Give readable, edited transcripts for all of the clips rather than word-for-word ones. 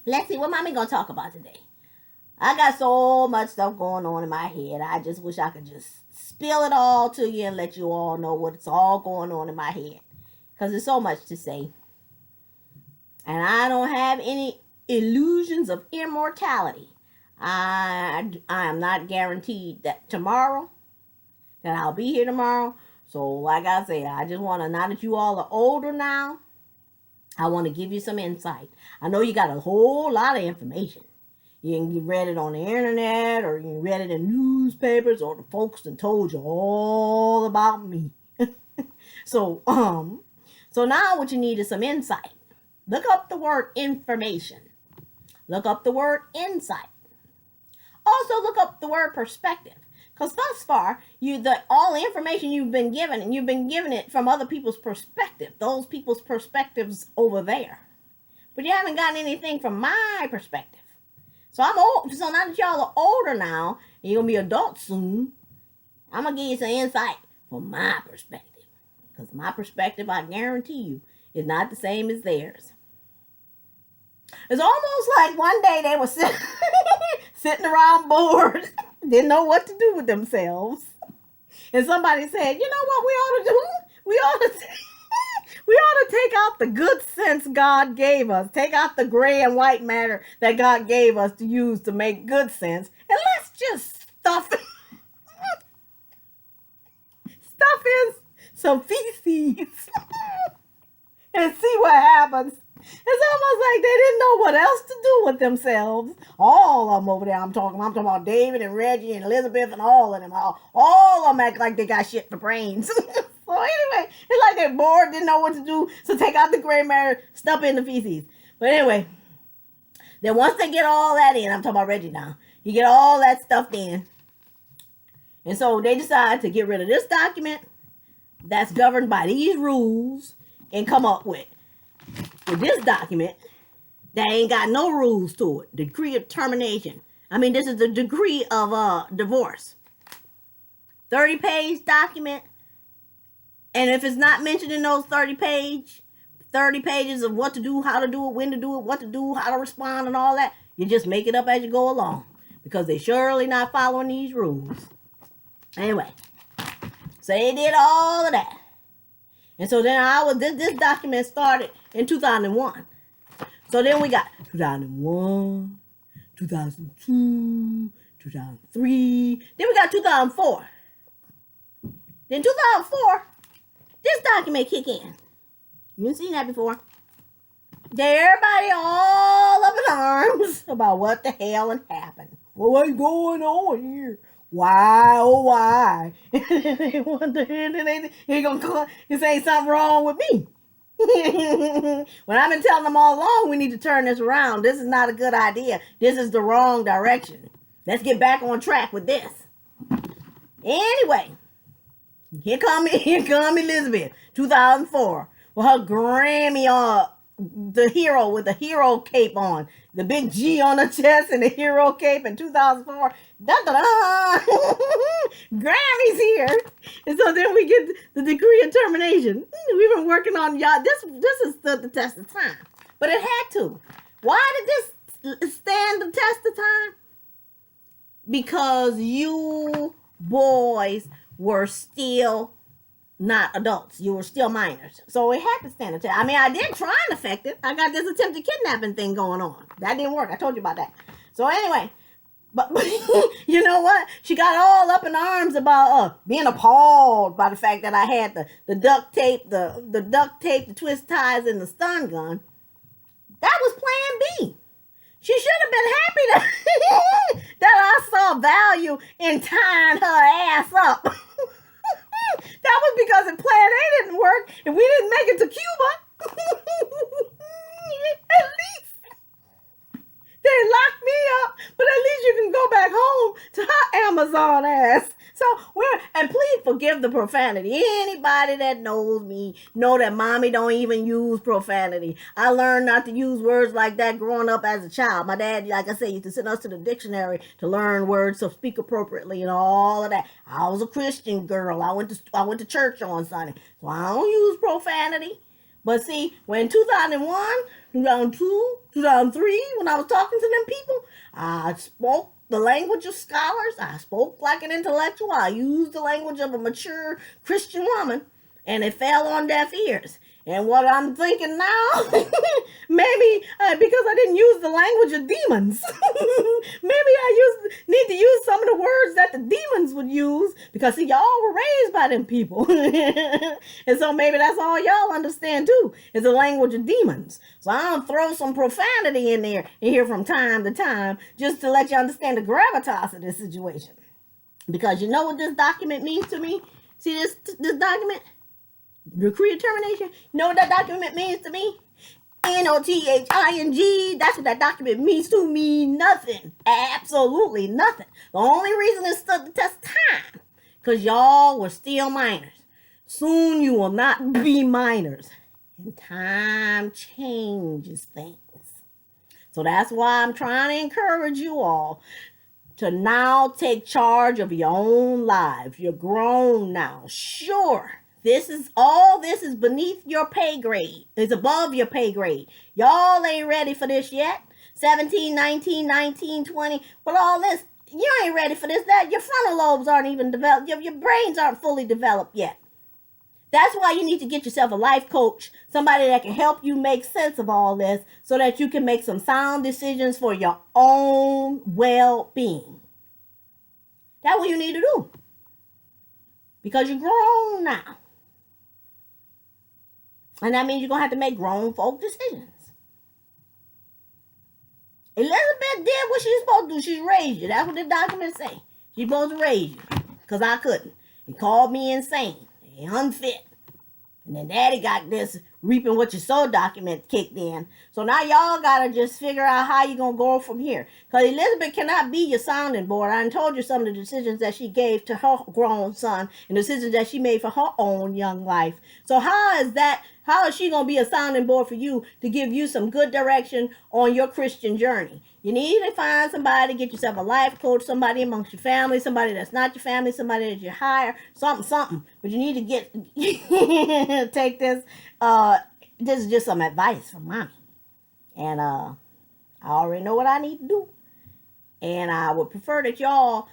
Let's see what mommy gonna talk about today. I got so much stuff going on in my head. I just wish I could just spill it all to you and let you all know what's all going on in my head. Because there's so much to say. And I don't have any illusions of immortality. I am not guaranteed that tomorrow, that I'll be here tomorrow. So like I said, I just want to, now that you all are older now, I want to give you some insight. I know you got a whole lot of information. You read it on the internet, or you read it in newspapers, or the folks that told you all about me. So, so now what you need is some insight. Look up the word information. Look up the word insight. Also look up the word perspective. Because thus far, all the information you've been given, and you've been given it from other people's perspective. Those people's perspectives over there. But you haven't gotten anything from my perspective. So I'm old. So now that y'all are older now, and you're going to be adults soon, I'm going to give you some insight from my perspective. Because my perspective, I guarantee you, is not the same as theirs. It's almost like one day they were sitting around bored, didn't know what to do with themselves. And somebody said, you know what we ought to do? We ought to take out the good sense God gave us. Take out the gray and white matter that God gave us to use to make good sense. And let's just stuff in some feces and see what happens. It's almost like they didn't know what else to do with themselves. All of them over there, I'm talking about David and Reggie and Elizabeth and all of them. All of them act like they got shit for brains. So anyway, it's like they're bored, didn't know what to do. So take out the gray matter, stuff in the feces. But anyway, then once they get all that in, I'm talking about Reggie now. You get all that stuff in. And so they decide to get rid of this document that's governed by these rules and come up with this document that ain't got no rules to it. Decree of termination. I mean, this is the decree of divorce. 30-page document. And if it's not mentioned in those 30 pages of what to do, how to do it, when to do it, what to do, how to respond and all that, you just make it up as you go along. Because they're surely not following these rules. Anyway. So they did all of that. And so then this document started in 2001. So then we got 2001, 2002, 2003. Then we got 2004. Then 2004, this document kick in. You haven't seen that before. Everybody all up in arms about what the hell had happened. Well, what's going on here? Why, oh why? They wonder, they gonna call, you say something wrong with me. When I've been telling them all along, we need to turn this around. This is not a good idea. This is the wrong direction. Let's get back on track with this. Anyway, here come Elizabeth, 2004, with her Grammy the hero with the hero cape on, the big G on the chest and the hero cape in 2004. Da-da-da! Grammy's here. And so then we get the decree of termination. We've been working on y'all. This has stood the test of time. But it had to. Why did this stand the test of time? Because you boys were still not adults. You were still minors. So it had to stand a test. I mean, I did try and affect it. I got this attempted kidnapping thing going on. That didn't work. I told you about that. So anyway, but you know what? She got all up in arms about being appalled by the fact that I had the duct tape, the duct tape, the twist ties, and the stun gun. That was plan B. She should have been happy that I saw value in tying her ass up. That was because if plan A didn't work and we didn't make it to Cuba, at least they locked me up, but at least you can go back home to her Amazon ass. So and please forgive the profanity. Anybody that knows me know that mommy don't even use profanity. I learned not to use words like that growing up as a child. My dad, like I said, used to send us to the dictionary to learn words to speak appropriately and all of that. I was a Christian girl. I went to church on Sunday, so I don't use profanity. But see, when 2001, 2002, 2003, when I was talking to them people, I spoke the language of scholars. I spoke like an intellectual. I used the language of a mature Christian woman, and it fell on deaf ears. And what I'm thinking now, maybe because I didn't use the language of demons, maybe need to use some of the words that the demons would use, because see, y'all were raised by them people. And so maybe that's all y'all understand too, is the language of demons. So I'll throw some profanity in there and here from time to time, just to let you understand the gravitas of this situation. Because you know what this document means to me? See this document? Decree of termination. You know what that document means to me? NOTHING. That's what that document means to me. Nothing. Absolutely nothing. The only reason it stood the test of time, because y'all were still minors. Soon you will not be minors. And time changes things. So that's why I'm trying to encourage you all to now take charge of your own lives. You're grown now. Sure. This is beneath your pay grade. It's above your pay grade. Y'all ain't ready for this yet. 17, 19, 19, 20. But all this, you ain't ready for this. That your frontal lobes aren't even developed. Your brains aren't fully developed yet. That's why you need to get yourself a life coach, somebody that can help you make sense of all this so that you can make some sound decisions for your own well-being. That's what you need to do. Because you're grown now. And that means you're going to have to make grown folk decisions. Elizabeth did what she's supposed to do. She raised you. That's what the documents say. She's supposed to raise you. Because I couldn't. He called me insane. Unfit. And then daddy got this reaping what you sow document kicked in. So now y'all got to just figure out how you're going to go from here. Because Elizabeth cannot be your sounding board. I told you some of the decisions that she gave to her grown son and decisions that she made for her own young life. So how is she going to be a sounding board for you to give you some good direction on your Christian journey? You need to find somebody, get yourself a life coach, somebody amongst your family, somebody that's not your family, somebody that you hire, something. But you need to take this. This is just some advice from mommy. And I already know what I need to do. And I would prefer that y'all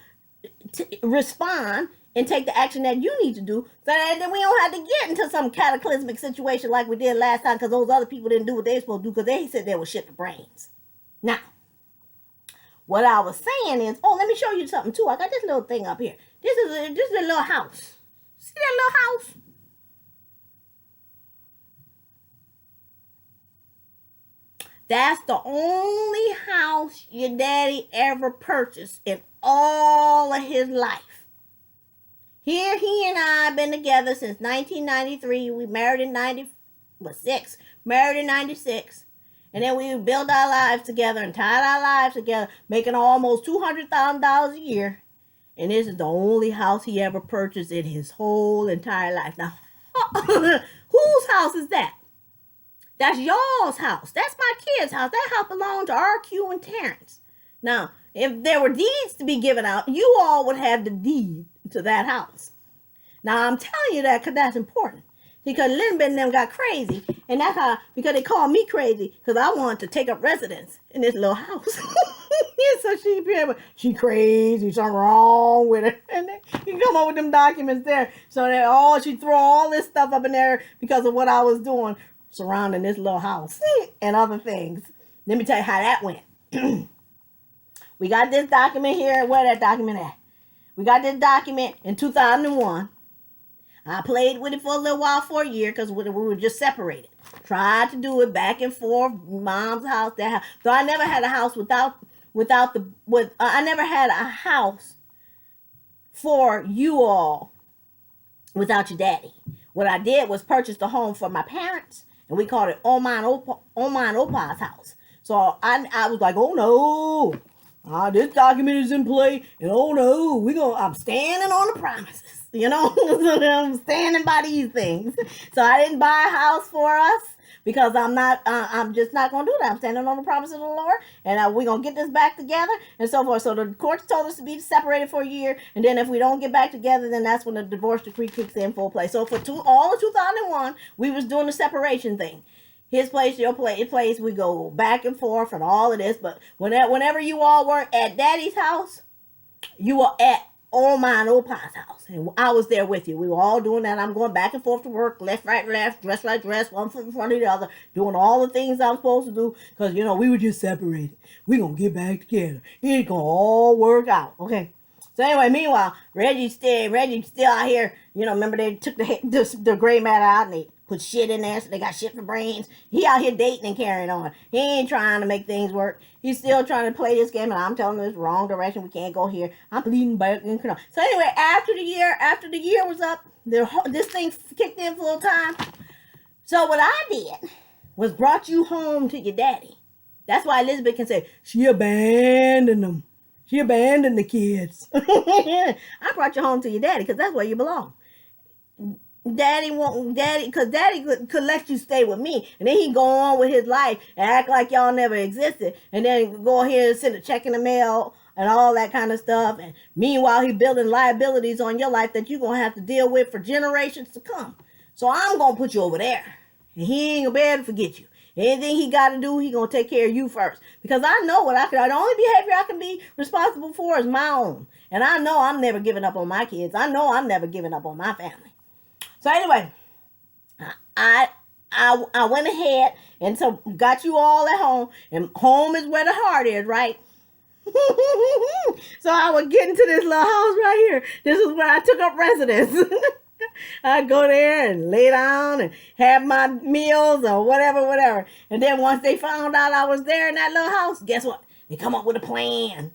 respond and take the action that you need to do, so that then we don't have to get into some cataclysmic situation like we did last time, because those other people didn't do what they were supposed to do because they said they were shit the brains. Now, what I was saying is, let me show you something too. I got this little thing up here. This is a little house. See that little house? That's the only house your daddy ever purchased in all of his life. Here, he and I have been together since 1993. We married in 96. Married in 96. And then we built our lives together and tied our lives together, making almost $200,000 a year. And this is the only house he ever purchased in his whole entire life. Now, whose house is that? That's y'all's house. That's my kid's house. That house belonged to RQ and Terrence. Now, if there were deeds to be given out, you all would have the deed to that house. Now, I'm telling you that because that's important. Because Elizabeth and them got crazy. And that's how, because they called me crazy, because I wanted to take up residence in this little house. So she crazy, something wrong with her. And then you come up with them documents there. So that she throw all this stuff up in there because of what I was doing surrounding this little house and other things. Let me tell you how that went. We got this document here. Where that document at? We got this document in 2001. I played with it for a little while, for a year, because we were just separated. Tried to do it back and forth, mom's house, that house. So I never had a house I never had a house for you all without your daddy. What I did was purchase the home for my parents, and we called it Oman Opa's house. So I was like, oh no. This document is in play, and oh no, I'm standing on the promises. I'm standing by these things. So I didn't buy a house for us because I'm just not going to do that. I'm standing on the promise of the Lord, and we're going to get this back together and so forth. So the courts told us to be separated for a year, and then if we don't get back together, then that's when the divorce decree kicks in full play. So for all of 2001, we was doing the separation thing. His place, your place, we go back and forth and all of this. But whenever you all were at Daddy's house, you were at old Pa's house. And I was there with you. We were all doing that. I'm going back and forth to work, left, right, dress, right, dress, one foot in front of the other, doing all the things I'm supposed to do. Because, we were just separated. We're going to get back together. It's going to all work out. Okay. So anyway, meanwhile, Reggie's still out here. Remember they took the gray matter out and they put shit in there, so they got shit for brains. He out here dating and carrying on. He ain't trying to make things work. He's still trying to play this game, and I'm telling him it's wrong direction. We can't go here. I'm bleeding back and so anyway, after the year was up, this thing kicked in full time. So what I did was brought you home to your daddy. That's why Elizabeth can say she abandoned them. She abandoned the kids. I brought you home to your daddy because that's where you belong. Daddy, because Daddy could let you stay with me, and then he go on with his life and act like y'all never existed, and then go ahead and send a check in the mail and all that kind of stuff. And meanwhile, he building liabilities on your life that you're gonna have to deal with for generations to come. So I'm gonna put you over there, and he ain't gonna be able to forget you. Anything he got to do, he gonna take care of you first. Because I know the only behavior I can be responsible for is my own, and I know I'm never giving up on my kids. I know I'm never giving up on my family. So anyway, I went ahead and so got you all at home, and home is where the heart is, right? So I would get into this little house right here. This is where I took up residence. I'd go there and lay down and have my meals or whatever. And then once they found out I was there in that little house, guess what? They come up with a plan.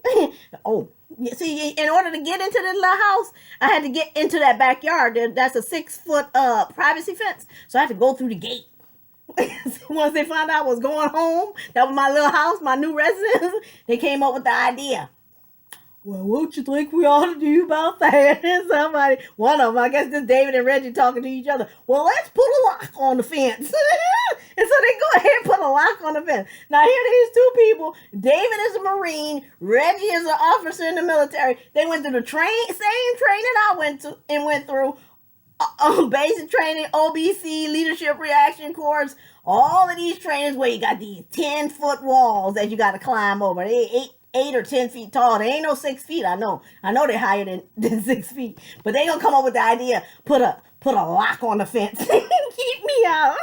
See, in order to get into this little house, I had to get into that backyard. That's a 6-foot privacy fence. So I had to go through the gate. Once they found out I was going home, that was my little house, my new residence, they came up with the idea. Well, what you think we ought to do about that? One of them, I guess this David and Reggie talking to each other. Well, let's put a lock on the fence. And so they go ahead and put a lock on the fence. Now, here are these two people. David is a Marine. Reggie is an officer in the military. They went through the same training I went through. Basic training, OBC, leadership reaction course. All of these trainings where you got these 10-foot walls that you got to climb over. They 8 or 10 feet tall. They ain't no 6 feet. I know they're higher than 6 feet. But they gonna come up with the idea, put a lock on the fence and keep me out.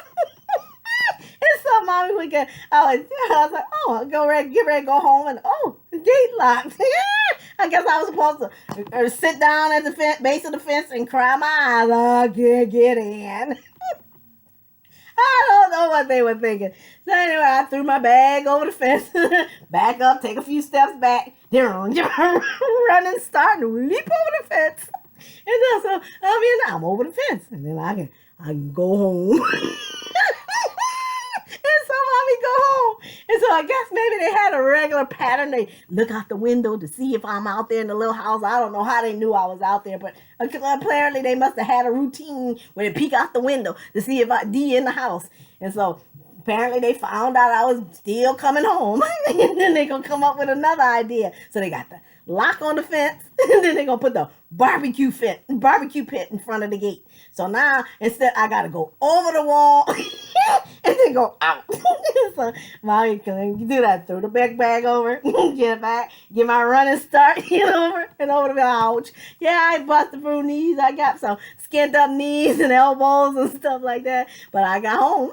And so Mommy would get, I was like, oh, get ready to go home, and the gate locked. I guess I was supposed to sit down at the base of the fence and cry my eyes out. I can't get in. I don't know what they were thinking. So anyway, I threw my bag over the fence, back up, take a few steps back, then run and start and leap over the fence. And so I'm over the fence, and then I can go home. And so Mommy go home. And so I guess maybe they had a regular pattern. They look out the window to see if I'm out there in the little house. I don't know how they knew I was out there, but apparently they must have had a routine where they peek out the window to see if I'd be in the house. And so apparently they found out I was still coming home. And then they're going to come up with another idea. So they got the lock on the fence, and then they're going to put the barbecue pit in front of the gate. So now, instead, I got to go over the wall and then go out. So Mommy can do that. Throw the bag over, get it back, get my running start, get over and over the ouch. Yeah, I busted through knees. I got some skinned up knees and elbows and stuff like that. But I got home.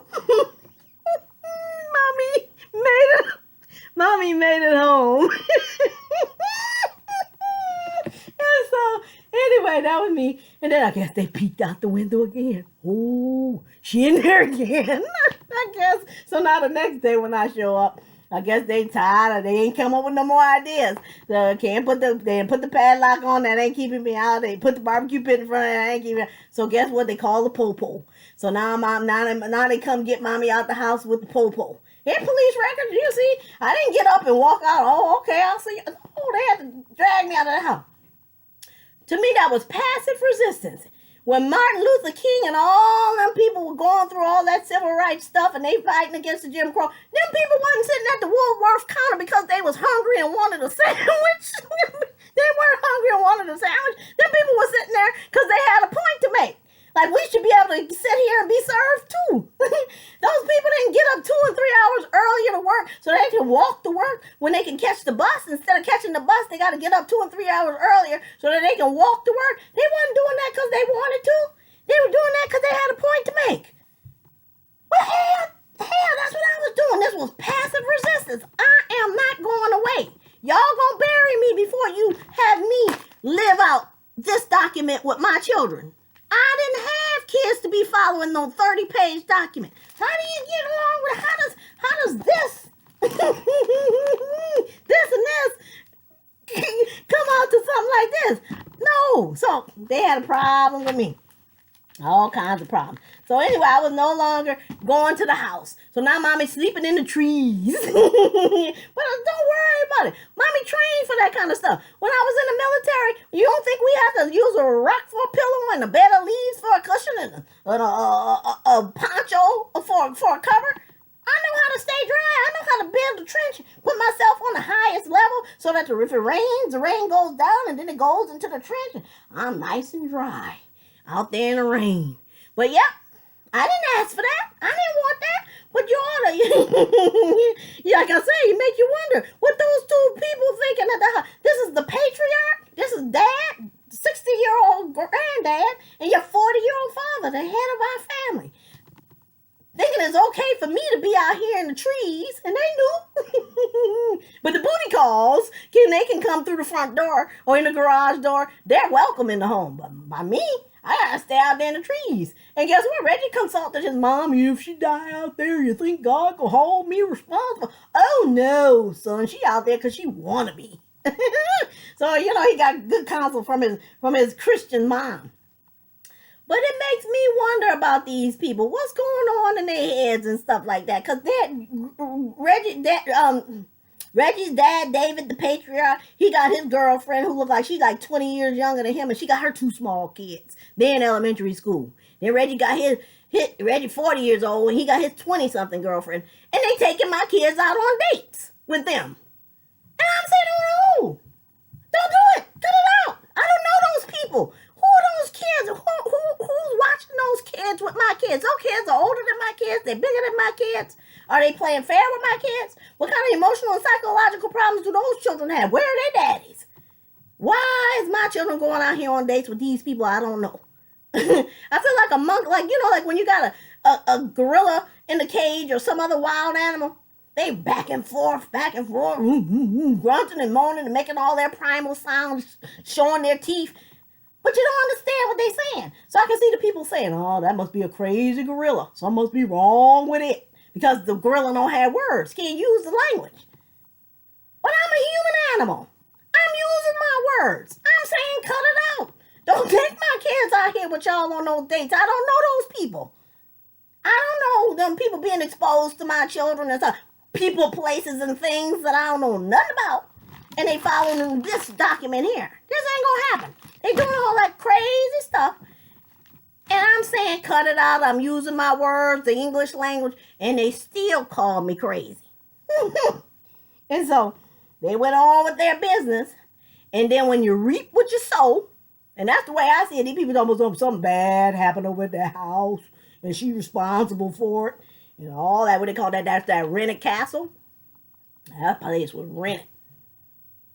Mommy made it home. And so, anyway, that was me. And then I guess they peeked out the window again. Oh, she in there again. I guess. So now the next day when I show up, I guess they tired or they ain't come up with no more ideas. So can't put the padlock on, that ain't keeping me out. They put the barbecue pit in front of that ain't keeping me out. So guess what? They call the po-po. So now they come get mommy out the house with the po-po. Here, police records, you see? I didn't get up and walk out. Oh, okay, I'll see. Oh, they had to drag me out of the house. To me, that was passive resistance. When Martin Luther King and all them people were going through all that civil rights stuff and they fighting against the Jim Crow, them people wasn't sitting at the Woolworth counter because they was hungry and wanted a sandwich. They weren't hungry and wanted a sandwich. Them people were sitting there because they had a point to make. Like, we should be able to sit here and be served too. Those people didn't get up 2 and 3 hours earlier to work so they can walk to work when they can catch the bus. Instead of catching the bus, they got to get up 2 and 3 hours earlier so that they can walk to work. They wasn't doing that because they wanted to. They were doing that because they had a point to make. Well, hell, that's what I was doing. This was passive resistance. I am not going away. Y'all gonna bury me before you have me live out this document with my children. I didn't have kids to be following no 30-page document. How do you get along with it? How does this this and this come out to something like this? No. So they had a problem with me. All kinds of problems. So anyway, I was no longer going to the house. So now mommy's sleeping in the trees. But don't worry about it. Mommy trained for that kind of stuff. When I was in the military, you don't think we had to use a rock for a pillow and a bed of leaves for a cushion and a poncho for a cover? I know how to stay dry. I know how to build a trench, put myself on the highest level so that if it rains, the rain goes down and then it goes into the trench. I'm nice and dry out there in the rain. But yep, I didn't ask for that. I didn't want that. But you ought to, like I say, it make you wonder what those two people thinking at the house. This is the patriarch. This is dad, 60-year-old granddad, and your 40-year-old father, the head of our family. Thinking it's okay for me to be out here in the trees, and they knew. But the booty calls, they can come through the front door or in the garage door. They're welcome in the home. But by me, I gotta stay out there in the trees. And guess what? Reggie consulted his mom. If she die out there, you think God will hold me responsible? Oh no, son. She out there because she wanna be. So he got good counsel from his Christian mom. But it makes me wonder about these people. What's going on in their heads and stuff like that? Because Reggie's dad, David, the patriarch, he got his girlfriend who looked like she's like 20 years younger than him, and she got her 2 small kids. They're in elementary school. Then Reggie got Reggie 40 years old, and he got his 20-something girlfriend. And they taking my kids out on dates with them. And I'm saying, no, don't do it. Cut it out. I don't know those people. Who are those kids? Who's watching those kids with my kids? Those kids are older than my kids. They're bigger than my kids. Are they playing fair with my kids? What kind of emotional and psychological problems do those children have? Where are their daddies? Why is my children going out here on dates with these people? I don't know. I feel like a monk, like when you got a gorilla in the cage or some other wild animal. They back and forth, grunting and moaning and making all their primal sounds, showing their teeth. But you don't understand what they're saying. So I can see the people saying, oh, that must be a crazy gorilla. Something must be wrong with it. Because the gorilla don't have words. Can't use the language. But I'm a human animal. I'm using my words. I'm saying cut it out. Don't take my kids out here with y'all on those dates. I don't know those people. I don't know them people being exposed to my children and stuff. People, places, and things that I don't know nothing about. And they following this document here. This ain't gonna happen. They doing all that crazy stuff. And I'm saying cut it out. I'm using my words, the English language, and they still call me crazy. And so they went on with their business. And then when you reap what you sow, and that's the way I see it, these people almost something bad happened over at their house, and she's responsible for it. And all that, what they call that, that's that rented castle. That place was rented.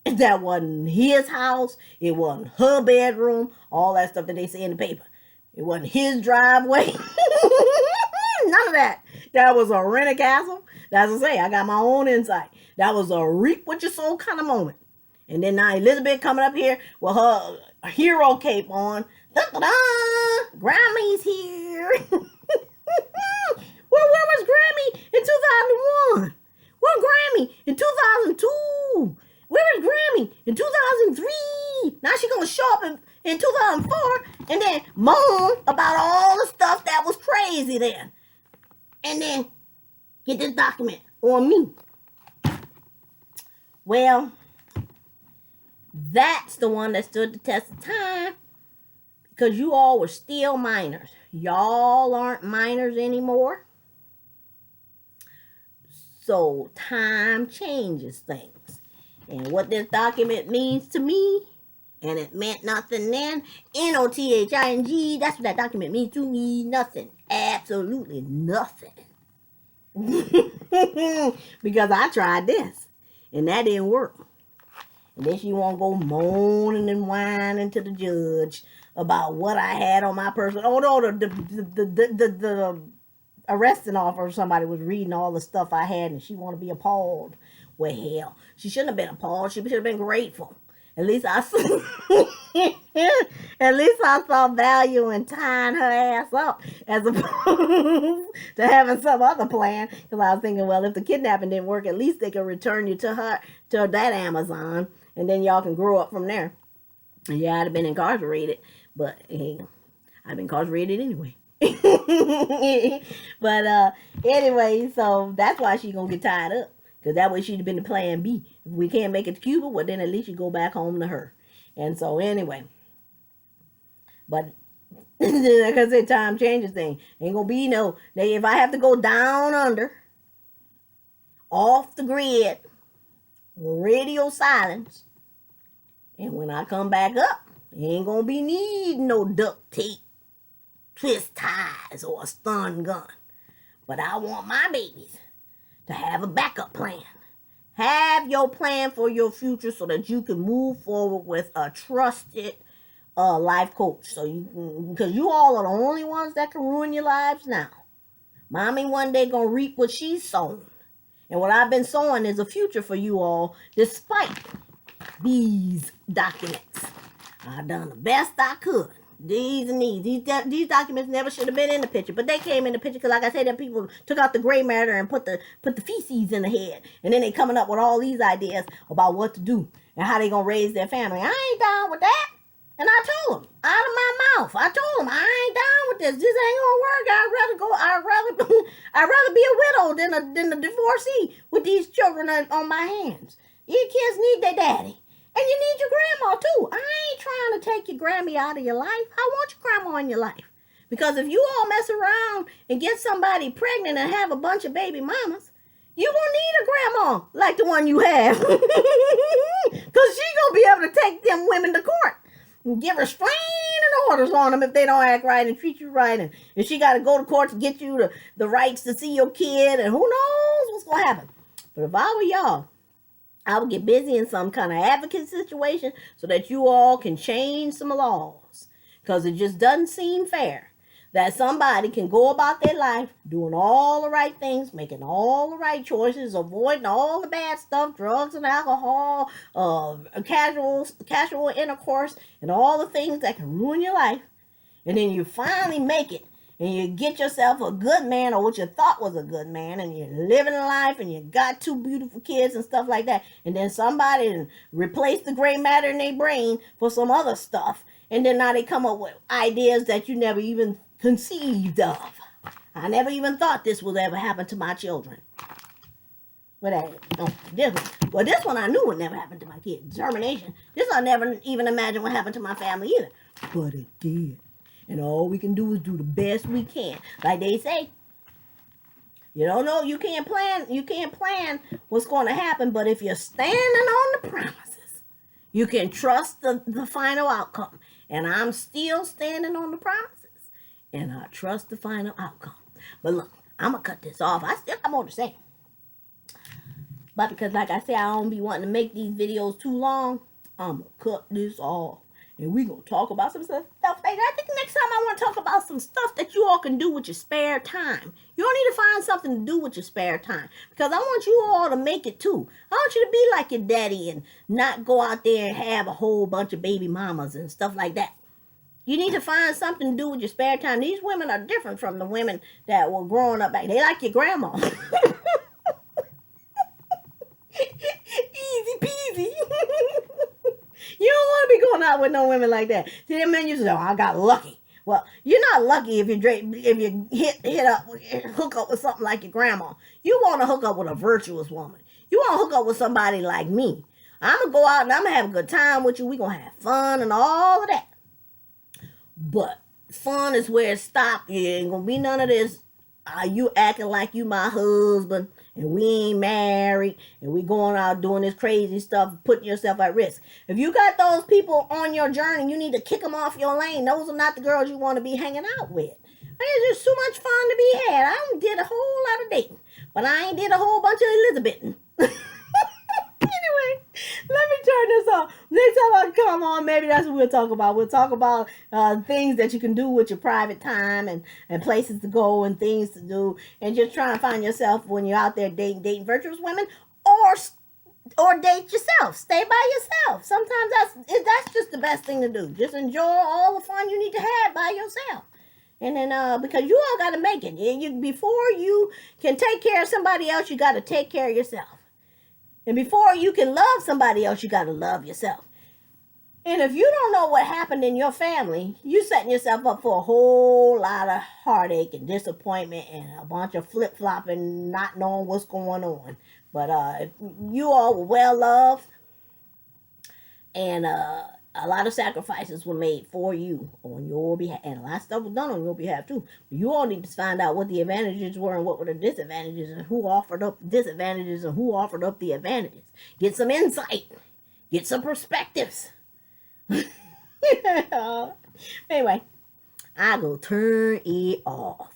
That wasn't his house. It wasn't her bedroom. All that stuff that they say in the paper. It wasn't his driveway. None of that. That was a rented castle. That's what I say. I got my own insight. That was a reap what you sow kind of moment. And then now Elizabeth coming up here with her hero cape on. Da-da-da! Grammy's here. Well, where was Grammy in 2001? Well, Grammy in 2004 and then moan about all the stuff that was crazy then. And then get this document on me. Well, that's the one that stood the test of time because you all were still minors. Y'all aren't minors anymore. So time changes things. And what this document means to me, and it meant nothing then, NOTHING, that's what that document means to me, nothing. Absolutely nothing. Because I tried this, and that didn't work. And then she won't go moaning and whining to the judge about what I had on my person. Oh no, the arresting officer or somebody was reading all the stuff I had, and she want to be appalled. Well, hell, she shouldn't have been appalled. She should have been grateful. At least I saw value in tying her ass up as opposed to having some other plan. Because I was thinking, well, if the kidnapping didn't work, at least they could return you to that Amazon, and then y'all can grow up from there. And yeah, I'd have been incarcerated, but hey, I've been incarcerated anyway. But anyway, so that's why she's gonna get tied up. Because that way she'd have been the plan B. If we can't make it to Cuba, well, then at least you go back home to her. And so anyway. But, like I said, time changes things. Ain't going to be no, if I have to go down under, off the grid, radio silence, and when I come back up, ain't going to be needing no duct tape, twist ties, or a stun gun. But I want my babies to have a backup plan. Have your plan for your future so that you can move forward with a trusted life coach. So because you all are the only ones that can ruin your lives now. Mommy one day gonna reap what she's sown. And what I've been sowing is a future for you all despite these documents. I've done the best I could. These documents never should have been in the picture, but they came in the picture because, like I said, that people took out the gray matter and put the feces in the head, and then they coming up with all these ideas about what to do and how they gonna raise their family. I ain't down with that, and I told them out of my mouth. I told them I ain't down with this. This ain't gonna work. I'd rather be a widow than a divorcee with these children on my hands. These kids need their daddy. And you need your grandma, too. I ain't trying to take your Grammy out of your life. I want your grandma in your life. Because if you all mess around and get somebody pregnant and have a bunch of baby mamas, you won't need a grandma like the one you have. Because she going to be able to take them women to court and give restraining orders on them if they don't act right and treat you right. And if she got to go to court to get you the rights to see your kid, and who knows what's going to happen. But if I were y'all, I would get busy in some kind of advocate situation so that you all can change some laws. Because it just doesn't seem fair that somebody can go about their life doing all the right things, making all the right choices, avoiding all the bad stuff, drugs and alcohol, casual intercourse, and all the things that can ruin your life. And then you finally make it. And you get yourself a good man, or what you thought was a good man, and you're living a life, and you got 2 beautiful kids and stuff like that. And then somebody replaced the gray matter in their brain for some other stuff. And then now they come up with ideas that you never even conceived of. I never even thought this would ever happen to my children. But this one I knew would never happen to my kids. Determination. This I never even imagined what happened to my family either. But it did. And all we can do is do the best we can. Like they say, you don't know, you can't plan what's going to happen, but if you're standing on the promises, you can trust the final outcome. And I'm still standing on the promises, and I trust the final outcome. But look, I'm going to cut this off. I still got more to say. But because, like I said, I don't be wanting to make these videos too long, I'm going to cut this off. And we're going to talk about some stuff like that. I think next time I want to talk about some stuff that you all can do with your spare time. You don't need to find something to do with your spare time. Because I want you all to make it too. I want you to be like your daddy and not go out there and have a whole bunch of baby mamas and stuff like that. You need to find something to do with your spare time. These women are different from the women that were growing up back. They like your grandma. Easy peasy. You don't want to be going out with no women like that. See, them men used to say, oh, I got lucky. Well, you're not lucky if you hook up with something like your grandma. You want to hook up with a virtuous woman. You want to hook up with somebody like me. I'm going to go out and I'm going to have a good time with you. We're going to have fun and all of that. But fun is where it stops. You ain't going to be none of this. You acting like you my husband and we ain't married and we going out doing this crazy stuff, putting yourself at risk. If you got those people on your journey, you need to kick them off your lane. Those are not the girls you want to be hanging out with. It's just too much fun to be had. I did a whole lot of dating, but I ain't did a whole bunch of Elizabething. Anyway, let me turn this off. Next time I come on, maybe that's what we'll talk about. We'll talk about things that you can do with your private time and places to go and things to do. And just try and find yourself when you're out there dating virtuous women or date yourself. Stay by yourself. Sometimes that's just the best thing to do. Just enjoy all the fun you need to have by yourself. And then because you all got to make it. Before you can take care of somebody else, you got to take care of yourself. And before you can love somebody else, you got to love yourself. And if you don't know what happened in your family, you setting yourself up for a whole lot of heartache and disappointment and a bunch of flip-flopping, not knowing what's going on. But if you all were well loved and a lot of sacrifices were made for you on your behalf. And a lot of stuff was done on your behalf too. You all need to find out what the advantages were and what were the disadvantages and who offered up disadvantages and who offered up the advantages. Get some insight. Get some perspectives. Anyway, I go turn it off.